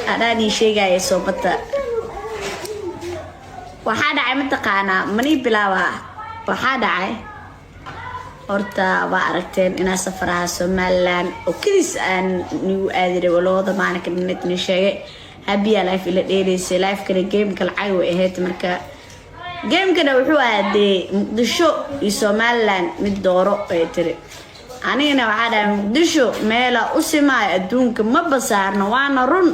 أنا شيء جاي صوبته وحدا عم تقانا مني بلاوا وحدا عاي horta waa aragteen inaa safaraha Somaliland oo kidis aan nigu aadiray walooda maana ka midna sheegay habiya life ila dheereysay life kale game kala cay way ahayd marka game kana wuxuu aaday Muqdisho iyo Somaliland mid dooro ay tiri anigana waxa dhahay Muqdisho meela u simaa adduunka ma basaarna waana run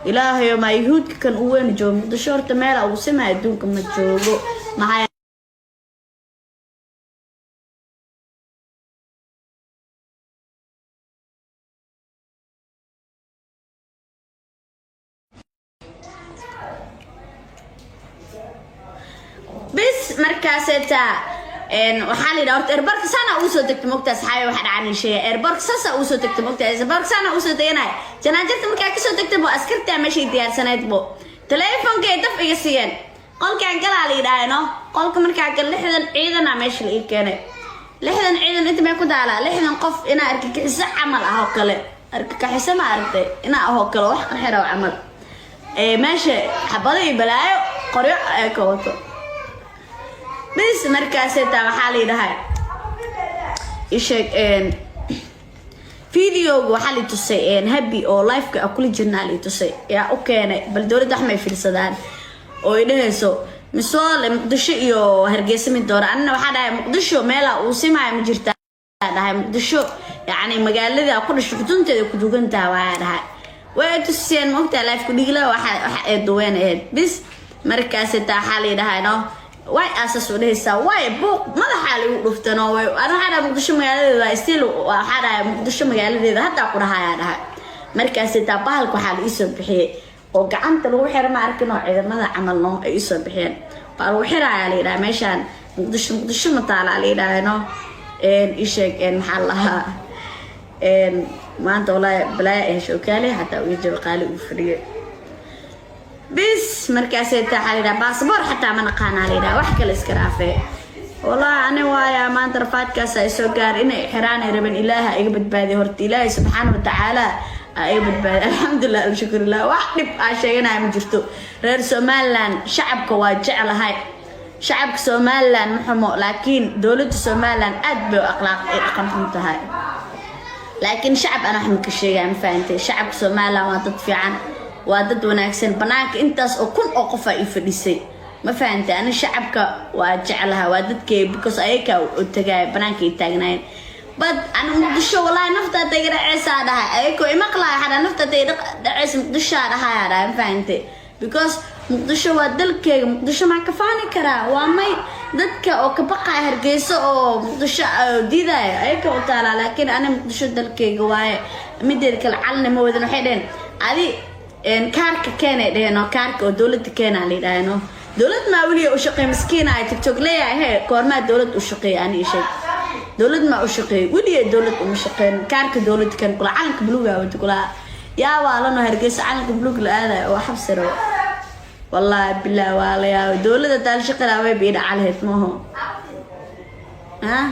ilaahay ma yuhudka kan u weyn joogo Muqdisho horta meela u simaa adduunka ma joogo maxay بس مركزتا إن وحالي دورت إربارك سنة أوسو تكتموكتا صحابي واحد عن شيء إربارك ساسا أوسو تكتموكتا إربارك سنة أوسو تيناي جناجرت مركزو تكتبو أسكرتها ماشي ديار سنة بو تليفون كي دفع يسيان قولك عن قل علي داينو قولك مركز لحدا عيدنا ماشي لإيه كاني لحدا عيدنا انت ما يكون على لحدا قف إنا أركك إسا عمل أهو كله أركك حسا ما أركتي إنا أهو كله وحق حيرا وعمل إيه ماشي حبالي بلايو قريع كوتو بس مركزتا وحالي دهاي إيشك إن فيديو وحالي تصي إن هبي أو لايف كأكل جنالي تصي يا أوكي أنا بالدورة ده ما في السودان أو يدهسو مسؤول مقدشة يو هرجس من الدورة أنا وحدا مقدشة ملا وسمع مجرتا ده مقدشة يعني مجال ذي أقول شو كنت كدوجن تاوعد هاي وتسين مقطع لايف كديجلا واحد دوين إيه بس مركزتا حالي دهاي نو واي أساس وليسا واي بوق ماذا حالي وقفتنا واي أنا حدا مقدشة مجال ذي استيل وحدا مقدشة مجال ذي حتى أقول هاي ده مركزتا بحالك وحال يسوي بحي وقعنت الوحير ما أركنه إذا ماذا عملنا يسوي بحين فالوحير على ده ماشان مقدش مطالع على ده إنه إيشك إن محلها إن ما أنت ولا بلا إيش وكاله حتى ويجي قالي وفري بس مركزته على ده باسبور حتى ما نقان على ده وحكي الإسكرافة والله أنا ويا ما أنت رفعت كاسة سكر إن حراني ربنا إله يقبض بادي هرت إله سبحانه وتعالى أيوة الحمد لله الشكر لله واحد عشاننا مجرتو غير سومالان شعبك واجع لهاي شعبك سومالان محمو لكن دولة سومالان أدب وأخلاق إقامتها هاي لكن شعب أنا حمك الشيء يعني فهمتي شعب سومالان وضد في عن وضد وناكسن بناك أنتس وكل أوقفة يفريسي ما فهمتي أنا شعبك واجع لها وضد كي بكوس أيك وتجاي بناك يتاجنين بد أنا مقدشة والله نفطة تقرأ عيسى ده أيكو إمقلا حدا نفطة تقرأ عيسى مقدشة ده هذا فهمتي because مقدشة ودلك مقدشة مع كفاني كرا وامي ضدك أو كبقى هرجيسة أو مقدشة دي ده أيكو وتعالى لكن أنا مقدشة دلك جواي مديرك العلن موذن وحدين علي إن كارك كان ده إنه كارك ودولة كان عليه ده إنه دولة ما ولي وشقي مسكينة تيك توك ليه هي كورمات دولة وشقي يعني شيء دولة ما أشقي ولي دولة ومشقين كارك دولة كان كل عالك بلوغة وتقولها يا والله هرجس عالك بلوغ هذا وحبسره والله بالله والله يا دولة تال شقة ما بيد عليه ما هو ها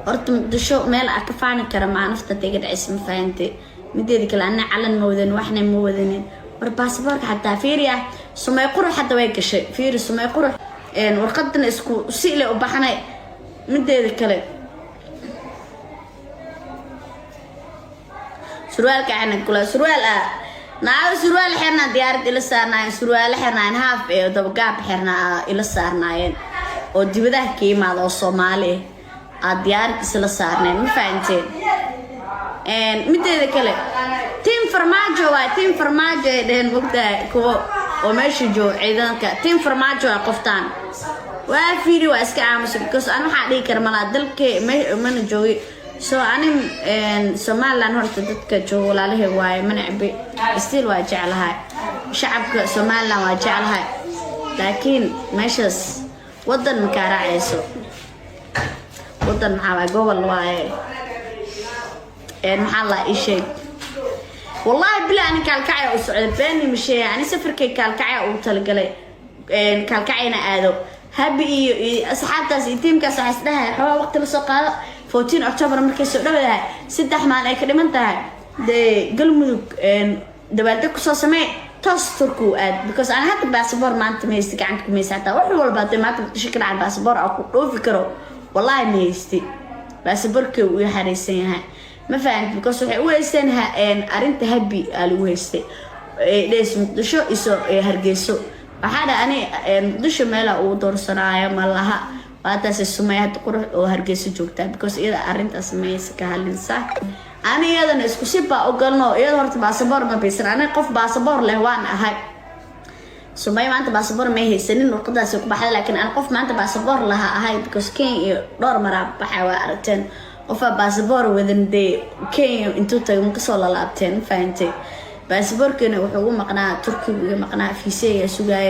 أرتم دشوا مال أكفاني كرم مع نفط تجد اسم فهمتي مدي ذيك لأن علن موذن وإحنا موذنين والباسبورك حتى فيريا سما يقرح حتى ويك شيء فيري سما يقرح إن ورقدنا إسكو سئلة وبحنا مدة الكلام سروال كأنك كلا سروال نعم سروال حرنا ديارة إلى صارنا سروال حرنا نهاف ودبقاب حرنا إلى صارنا ودي بده كيما لو صومالي ديارة إلى صارنا مفهمتين إن مدة الكلام تيم فرماجو دهن وقتها كو وماشي جو عيدانك تيم فرماجو قفتان وافيري واسك عامس بكوس انا حالي كرملا دلك من جوي سو انا سومالان هورت ددك جو ولاله واي منعبي استيل واجع لها شعبك سومالان واجع لها لكن ماشس ودن مكارعيسو ودن maxaa gobol waaye maxaa la isheeg والله بلا أنا كالكعية وسعود بيني مشي يعني سفر كي كالكعية وتلقلي كالكعية نقادو هبي أصحاب تاس يتيم كاس حسناها حوا وقت السوق 14 أكتوبر مركز السعودية 6 حمان أي كلمة انتهى de galmudug dabaaldeg kusoo samee toos turku aad because aan hadda baasaboor maanta ma haysti gacanta ku maysa hataa wax walba hadday maanta muqdisho ka dhacay baasaboor aan ku dhoofi karo wallahi ma haysti baasaboorkii uu xareysan yahay ma fahanti because waxay u haysteen arrinta habi aa lagu haystay dhees muqdisho iso hargeyso waxaa dha ani muqdisho meela uu doorsanaayo ma laha waataas sumay hadda qurux oo hargeyso joogtaa because iyada arrintaas maysa ka hadlinsa ani iyadana isku si baa ogalno iyada horta baasaboor ma baysan ani qof baasaboor leh waan ahay sumay maanta baasaboor ma haysanin warqadaas ku baxday laakiin aan qof maanta baasaboor laha ahay because Kenya iyo dhowr maraa baxay waa aragteen qof baasaboor wadan de Kenya intuu tagay ma kasoo laabteen faantay baasaboorkeena wuxuu ugu maqnaa Turkiga ugu maqnaa fiisaya sugaay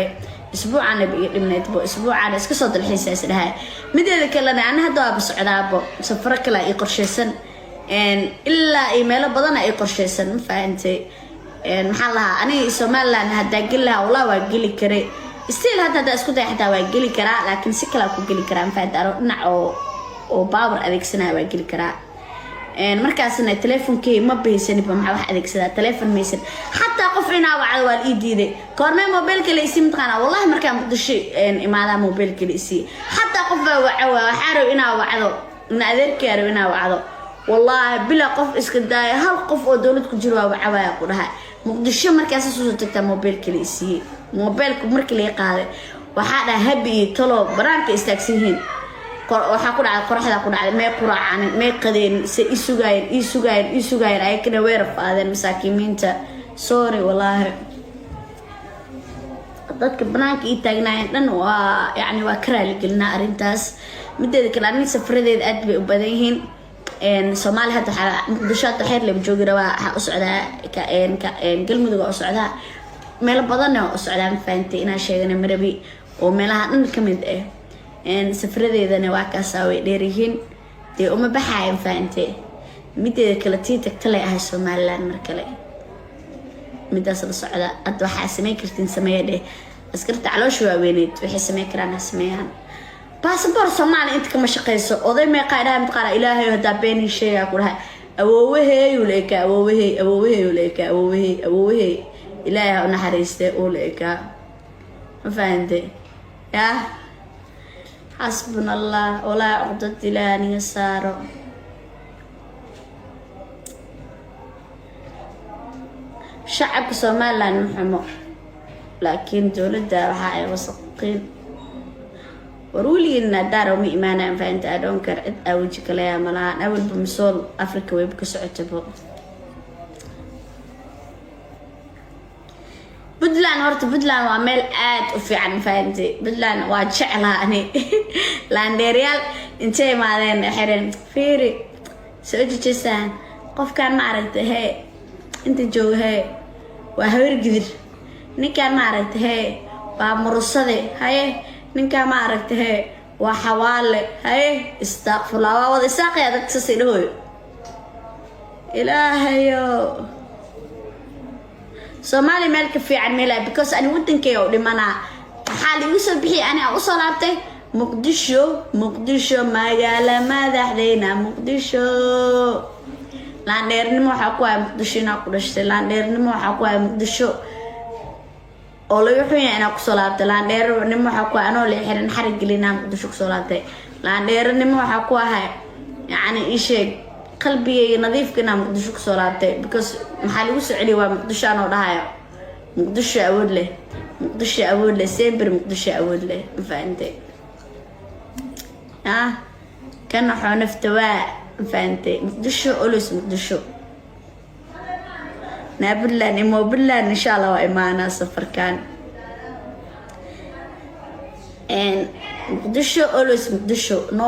isbuucan bi dhimneed bo isbuucan iska soo dalxiisays dhahay mideeda kale aan hadda waa socdaabo safar kale ay qorsheysan ilaa email badan ay qorsheysan ma faantay maxaa lahaa ani Soomaaliland hadda galaha walaa waa gali karay still hadda isku day xataa waa gali karaa laakiin si kala ku gali karaa faadaro dhinac oo power adeegsanaa waa gali karaa markaasna teleefonkii ma baysan ba maxaa wax adeegsadaa teleefon maysan hatta qof inaa wacdo waa ii diiday koormay mobilka la isim taqana wallahi markaa muqdisho imaada mobilka la isi hatta qof waa xaro inaa wacdo in adeerkeero inaa wacdo wallahi bila qof iska daay hal qof oo dawlad ku jiro waa wacaya ku dhahay muqdisho markaas soo tagta mobilka la isi mobilku markii la qaaday waxa dha habi tolo baraanka istaagsiin waxa ku dhacay qorxada ku dhacday may quraacan may qadeen si isugayn ay kana weer faadeen masaakiinta sorry wallahi dadka banaanka ii taagnaayeen dhan waa yaani waa karaali galna arintaas mideeda kale aan safradeed aad bay u badan yihiin Soomaali hadda muqdisho xeer la joogi rabaa waxa u socdaa galmudug oo socdaa meel badan oo socdaan faantay inaa sheegana marabi oo meelaha dhan kamid ah safradeedana waa ka saaway dheerihiin de uma baxayn faantay mideeda kale tii tagtay ah Soomaaliland mar kale midaas la socda ad waxa sameey kartiin sameeyay askarta caloosha waaweyned waxay sameey karaan sameeyaan baasaboor Soomaali inta kama shaqeyso oday ma qaadaan qara ilaahay hada been sheega ku rahay awoowahay ilaahay una xariistay oo leeka ma fahanday ya حسبنا الله ولا عقدة إلا يساره شعب Soomaaliland محمو لكن دولة waxay wasaqeen waruli in daaro mi imaanaan faanta adoonka cid awji kale malahan awal bumsool Afrika way ka socotabo بدلان هرت بدلان وعمل آد وفي عن فانتي بدلان واجعلها أني لانديريال انتي مالين حرين فيري سويتي جسان قف كان معرفت هاي انت جو هاي وهور قدر نكان معرفت هاي ومرصدي هاي نكان معرفت هاي وحوالي هاي استغفر الله وضي ساقي هذا تسير هوي إلهيو Soomaali meel ka fiican meelay because ani wadankayga u dhimana waxa la igu soo bixi ani u soo laabtay muqdisho magaala madaxdeena muqdisho laandheernimo waxa ku ah muqdisho ina ku dhashay laandheernimo waxa ku ah muqdisho oo la yuxuu ina ku soo laabtay laandheernimo waxa ku ah anoo la xiran xarig gelina muqdisho ku soo laabtay laandheernimo waxa ku ah yaani isheeg qalbigayga nadiifkana muqdisho ku soo laabtay because maxaa lagu soo celiyo waa muqdisho aan oo dhahayo muqdisho awood leh sempre muqdisho awood leh faantay kana xonafta waa faantay muqdisho olus muqdisho naabullaan imo billaan insha Allah waa imaana safarkan muqdisho olus muqdisho no